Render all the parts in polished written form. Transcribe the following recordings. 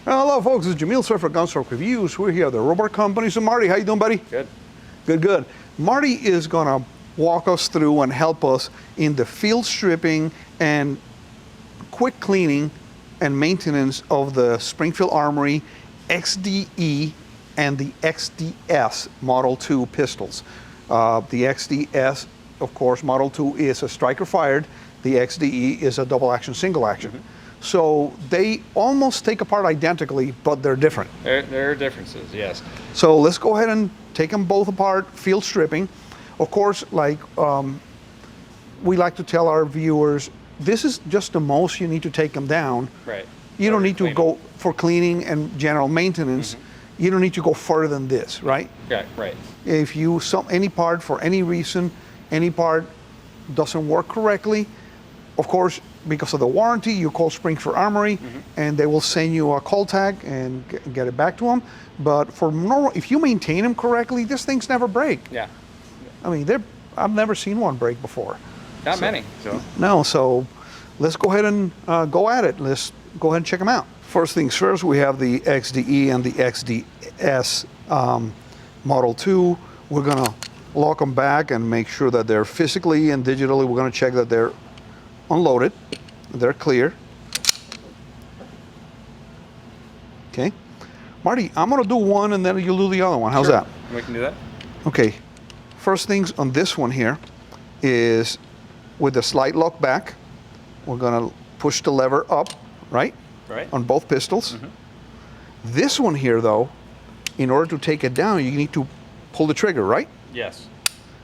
Hello, folks. This is Jamil Sir for Gunsmoke Reviews. We're here at the Robot Company. So, Marty, how you doing, buddy? Good. Good. Marty is going to walk us through and help us in the field stripping and quick cleaning and maintenance of the Springfield Armory XDe and the XDs Model 2 pistols. The XDs, of course, Model 2 is a striker fired. The XDe is a double action, single action. Mm-hmm. So they almost take apart identically, but they're different. There are differences, yes. So let's go ahead and take them both apart, field stripping. Of course, like we like to tell our viewers, this is just the most you need to take them down. Right. You don't need to go for cleaning and general maintenance. Mm-hmm. You don't need to go further than this, right? Yeah, right. If you any part for any reason, any part doesn't work correctly, of course, because of the warranty, you call Springfield Armory, mm-hmm. and they will send you a call tag and get it back to them. But for normal, if you maintain them correctly, these things never break. Yeah. I mean, I've never seen one break before. Not many. No, so let's go ahead and go at it. Let's go ahead and check them out. First things first, we have the XDe and the XDs Model 2. We're gonna lock them back and make sure that they're physically and digitally, we're gonna check that they're unloaded, they're clear. Okay. Marty, I'm gonna do one and then you'll do the other one. How's that? We can do that. Okay. First things on this one here is with the slide lock back, we're gonna push the lever up, right? Right. On both pistols. Mm-hmm. This one here though, in order to take it down, you need to pull the trigger, right? Yes.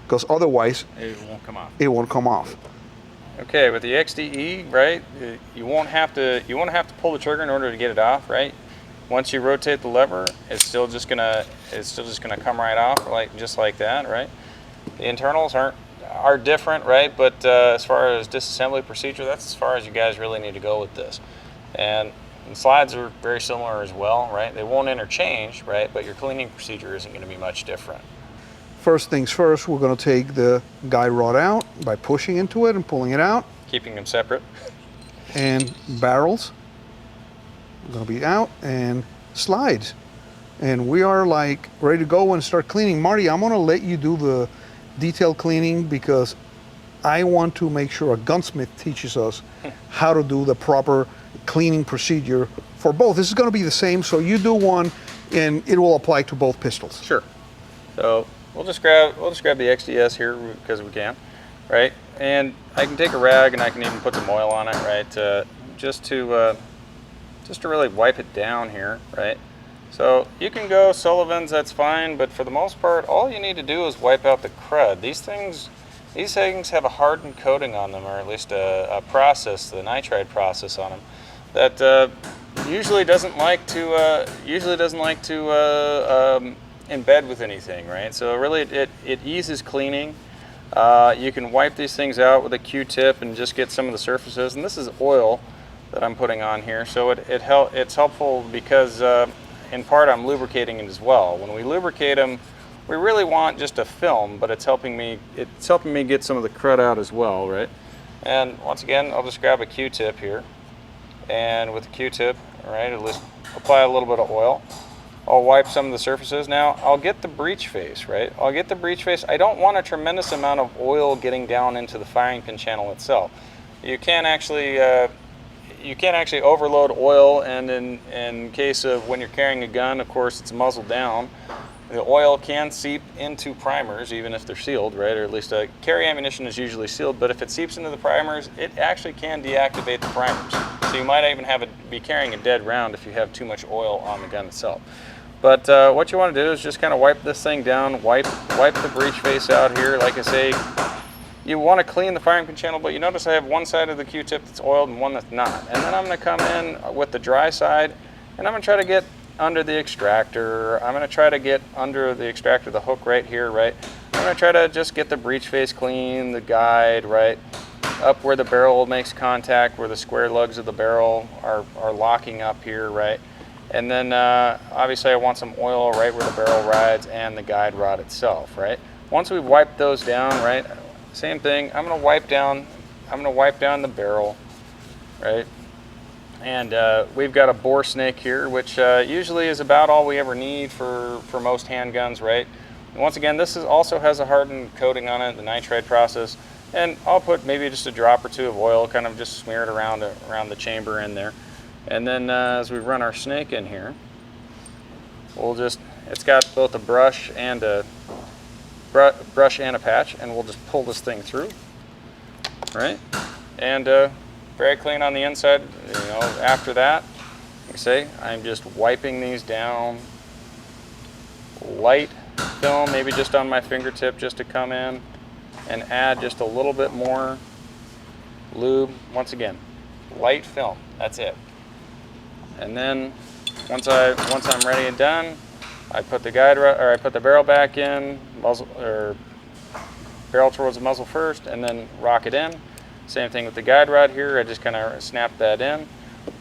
Because otherwise it won't come off. It won't come off. Okay, with the XDe, right, you won't have to pull the trigger in order to get it off, right? Once you rotate the lever, it's still just gonna come right off, just like that, right? The internals are different, right? But as far as disassembly procedure, that's as far as you guys really need to go with this. And the slides are very similar as well, right? They won't interchange, right? But your cleaning procedure isn't going to be much different. First things first, we're going to take the guide rod out by pushing into it and pulling it out. Keeping them separate. And barrels are going to be out, and slides. And we are like ready to go and start cleaning. Marty, I'm going to let you do the detailed cleaning because I want to make sure a gunsmith teaches us how to do the proper cleaning procedure for both. This is going to be the same, so you do one and it will apply to both pistols. Sure. So we'll just grab the XDs here because we can, right? And I can take a rag and I can even put some oil on it, right? Just to really wipe it down here, right? So you can go Sullivan's, that's fine, but for the most part, all you need to do is wipe out the crud. These things have a hardened coating on them, or at least a process, the nitride process on them, that usually doesn't like to embed with anything, right? So really it eases cleaning. You can wipe these things out with a Q-tip and just get some of the surfaces. And this is oil that I'm putting on here, so it's helpful because in part I'm lubricating it as well. When we lubricate them, we really want just a film, but it's helping me get some of the crud out as well, right? And once again, I'll just grab a Q-tip here, and with the Q-tip, right, at least apply a little bit of oil. I'll wipe some of the surfaces. Now, I'll get the breech face, right? I'll get the breech face. I don't want a tremendous amount of oil getting down into the firing pin channel itself. You can't actually overload oil, and in case of when you're carrying a gun, of course, it's muzzle down. The oil can seep into primers, even if they're sealed, right? Or at least carry ammunition is usually sealed, but if it seeps into the primers, it actually can deactivate the primers. So you might even be carrying a dead round if you have too much oil on the gun itself. But what you want to do is just kind of wipe this thing down, wipe the breech face out here. Like I say, you want to clean the firing pin channel, but you notice I have one side of the Q-tip that's oiled and one that's not. And then I'm going to come in with the dry side, and I'm going to try to get under the extractor. I'm going to try to get under the extractor, the hook right here, right? I'm going to try to just get the breech face clean, the guide, right? Up where the barrel makes contact, where the square lugs of the barrel are locking up here, right? And then obviously I want some oil right where the barrel rides and the guide rod itself, right? Once we've wiped those down, right? Same thing, I'm going to wipe down the barrel, right? And we've got a bore snake here, which usually is about all we ever need for most handguns, right? And once again, this also has a hardened coating on it, the nitride process. And I'll put maybe just a drop or two of oil, kind of just smear it around the chamber in there. And then as we run our snake in here, we'll just, it's got both a brush and a patch, and we'll just pull this thing through, right? And very clean on the inside. You know, after that, like I say, I'm just wiping these down. Light film, maybe just on my fingertip, just to come in and add just a little bit more lube. Once again, light film. That's it. And then once I'm ready and done, I put the I put the barrel back in, barrel towards the muzzle first, and then rock it in. Same thing with the guide rod here. I just kind of snap that in.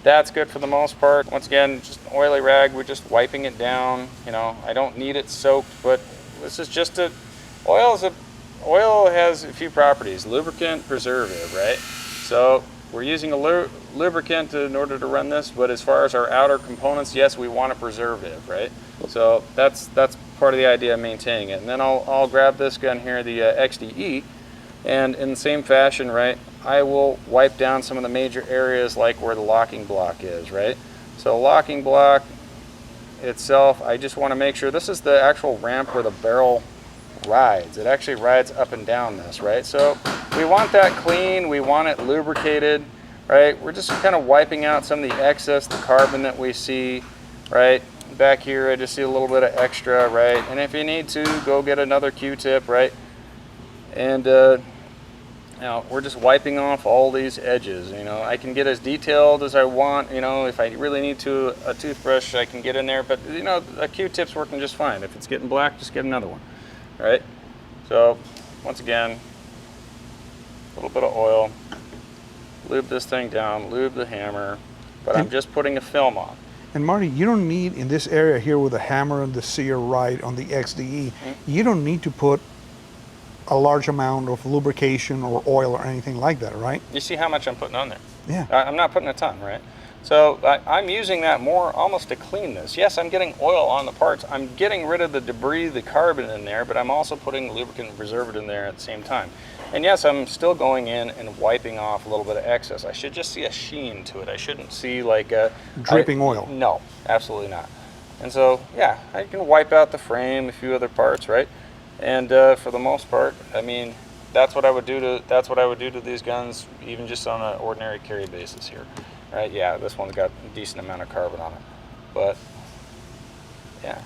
That's good for the most part. Once again, just an oily rag. We're just wiping it down. You know, I don't need it soaked, but this is just oil has a few properties: lubricant, preservative, right? So we're using a lubricant in order to run this, but as far as our outer components, yes, we want a preservative, right? So that's part of the idea of maintaining it. And then I'll grab this gun here, the XDe, and in the same fashion, right, I will wipe down some of the major areas like where the locking block is, right? So locking block itself, I just want to make sure this is the actual ramp where the barrel rides. It actually rides up and down this, right? So we want that clean, we want it lubricated, right? We're just kind of wiping out some of the excess, the carbon that we see, right? Back here, I just see a little bit of extra, right? And if you need to, go get another Q-tip, right? And now we're just wiping off all these edges. You know, I can get as detailed as I want. You know, if I really need to, a toothbrush, I can get in there. But you know, a Q-tip's working just fine. If it's getting black, just get another one, right? So once again, a little bit of oil, lube this thing down, lube the hammer, but I'm just putting a film on. And Marty, you don't need, in this area here with the hammer and the sear right on the XDe, you don't need to put a large amount of lubrication or oil or anything like that, right? You see how much I'm putting on there? Yeah. I'm not putting a ton, right? So I'm using that more almost to clean this. Yes, I'm getting oil on the parts. I'm getting rid of the debris, the carbon in there, but I'm also putting lubricant and preservative in there at the same time. And yes, I'm still going in and wiping off a little bit of excess. I should just see a sheen to it. I shouldn't see like a dripping oil. No, absolutely not. And so, yeah, I can wipe out the frame, a few other parts, right? And for the most part, I mean, that's what I would do to these guns, even just on an ordinary carry basis here, right? Yeah, this one's got a decent amount of carbon on it, but yeah,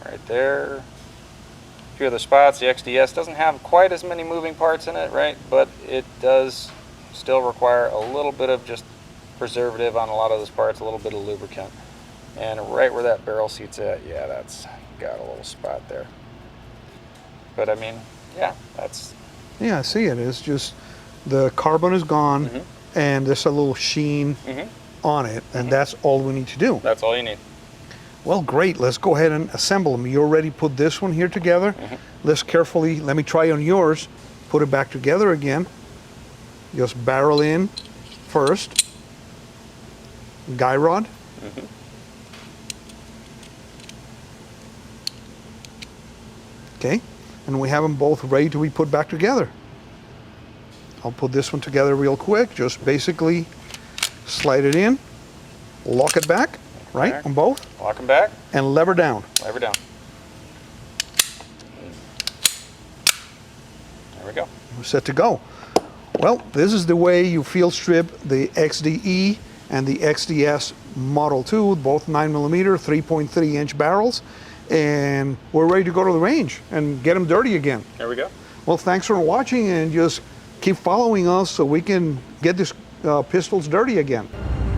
right there. A few other spots. The XDS doesn't have quite as many moving parts in it, right? But it does still require a little bit of just preservative on a lot of those parts, a little bit of lubricant. And right where that barrel seat's at, yeah, that's got a little spot there. But I mean, yeah, that's... Yeah, I see it. It's just the carbon is gone and there's a little sheen on it, and that's all we need to do. That's all you need. Well, great. Let's go ahead and assemble them. You already put this one here together. Let's carefully, let me try on yours, put it back together again. Just barrel in first. Guy rod. Okay, and we have them both ready to be put back together. I'll put this one together real quick. Just basically slide it in, lock it back, right, on both. Lock them back. And lever down. Lever down. There we go. We're set to go. Well, this is the way you field strip the XDe and the XDS Model 2, both 9mm, 3.3 inch barrels. And we're ready to go to the range and get them dirty again. There we go. Well, thanks for watching, and just keep following us so we can get these pistols dirty again.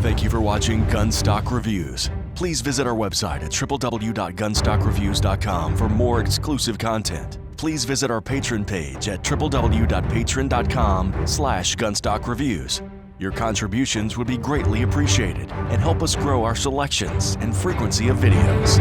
Thank you for watching Gunstock Reviews. Please visit our website at www.gunstockreviews.com for more exclusive content. Please visit our Patreon page at www.patreon.com/gunstockreviews. Your contributions would be greatly appreciated and help us grow our selections and frequency of videos.